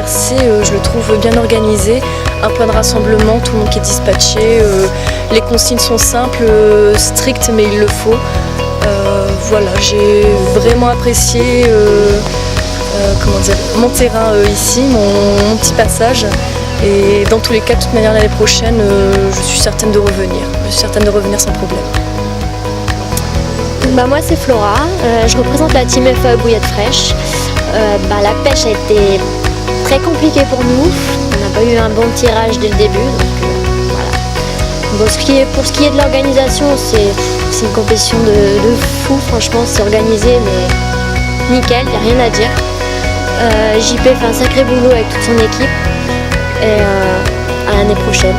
JRC, je le trouve bien organisé. Un point de rassemblement, tout le monde qui est dispatché. Les consignes sont simples, strictes, mais il le faut. Voilà, j'ai vraiment apprécié mon terrain ici, mon petit passage. Et dans tous les cas, de toute manière, l'année prochaine, je suis certaine de revenir. Je suis certaine de revenir sans problème. Moi c'est Flora, je représente la team FAE Bouillette Fraîche. La pêche a été très compliquée pour nous, on n'a pas eu un bon tirage dès le début, donc voilà. Bon, pour ce qui est de l'organisation, c'est une compétition de fou, franchement c'est organisé mais nickel, il n'y a rien à dire. JP fait un sacré boulot avec toute son équipe et à l'année prochaine.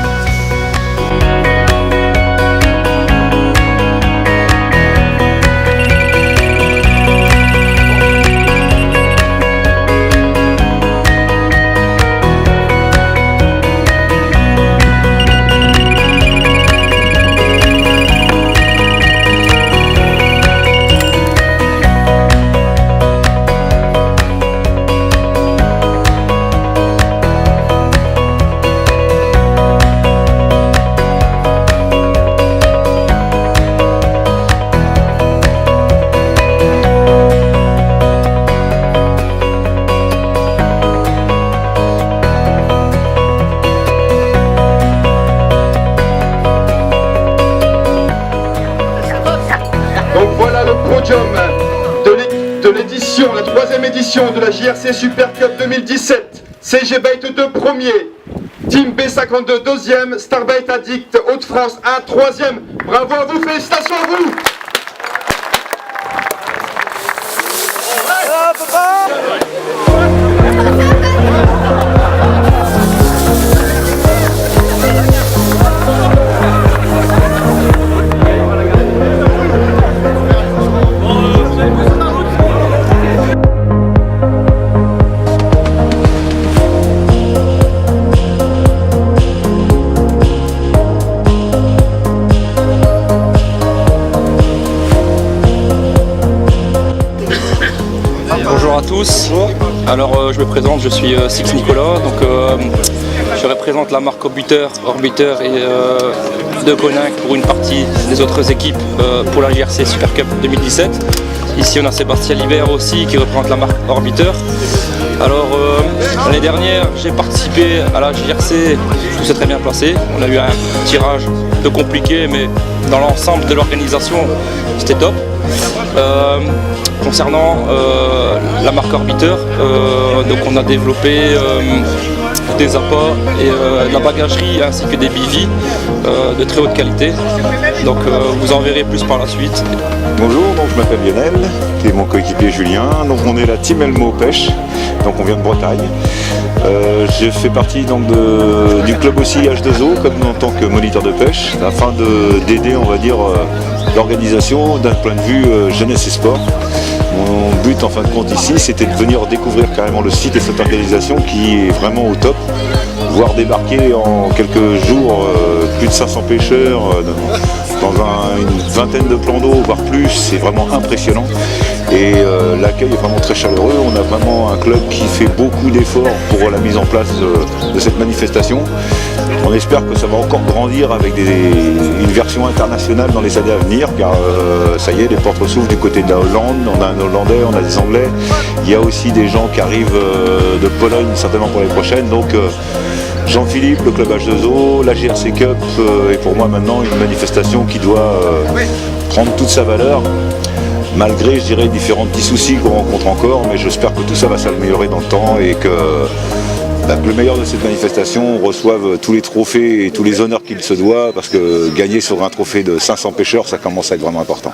Donc voilà le podium de l'édition, la 3e édition de la JRC Super Cup 2017. CG Bait 2 premier, Team B52 2e, Starbait Addict Hauts-de-France 1 3e. Bravo à vous, félicitations à vous. Bonjour à tous. Alors je me présente, je suis Six Nicolas, donc je représente la marque Orbiteur et de Coninck pour une partie des autres équipes pour la JRC Super Cup 2017. Ici on a Sébastien Libert aussi qui représente la marque Orbiteur. Alors l'année dernière j'ai participé à la JRC, tout s'est très bien placé. On a eu un tirage un peu compliqué mais dans l'ensemble de l'organisation c'était top. Concernant la marque Orbiteur, donc on a développé des appâts et de la bagagerie ainsi que des bivis de très haute qualité. Donc vous en verrez plus par la suite. Bonjour, donc je m'appelle Lionel, et mon coéquipier Julien. Donc on est la team Elmo Pêche, donc on vient de Bretagne. Je fais partie donc du club aussi H2O comme en tant que moniteur de pêche, afin d'aider on va dire l'organisation d'un point de vue jeunesse et sport. Mon but en fin de compte ici, c'était de venir découvrir carrément le site et cette organisation qui est vraiment au top. Voir débarquer en quelques jours plus de 500 pêcheurs dans une vingtaine de plans d'eau, voire plus, c'est vraiment impressionnant. Et l'accueil est vraiment très chaleureux. On a vraiment un club qui fait beaucoup d'efforts pour la mise en place de cette manifestation. On espère que ça va encore grandir avec une version internationale dans les années à venir, car ça y est, les portes s'ouvrent du côté de la Hollande. On a un Hollandais, on a des Anglais. Il y a aussi des gens qui arrivent de Pologne certainement pour les prochaines. Donc Jean-Philippe, le club H2O, la JRC Cup est pour moi maintenant une manifestation qui doit prendre toute sa valeur. Malgré, je dirais, différents petits soucis qu'on rencontre encore, mais j'espère que tout ça va s'améliorer dans le temps et que le meilleur de cette manifestation reçoive tous les trophées et tous les honneurs qu'il se doit, parce que gagner sur un trophée de 500 pêcheurs, ça commence à être vraiment important.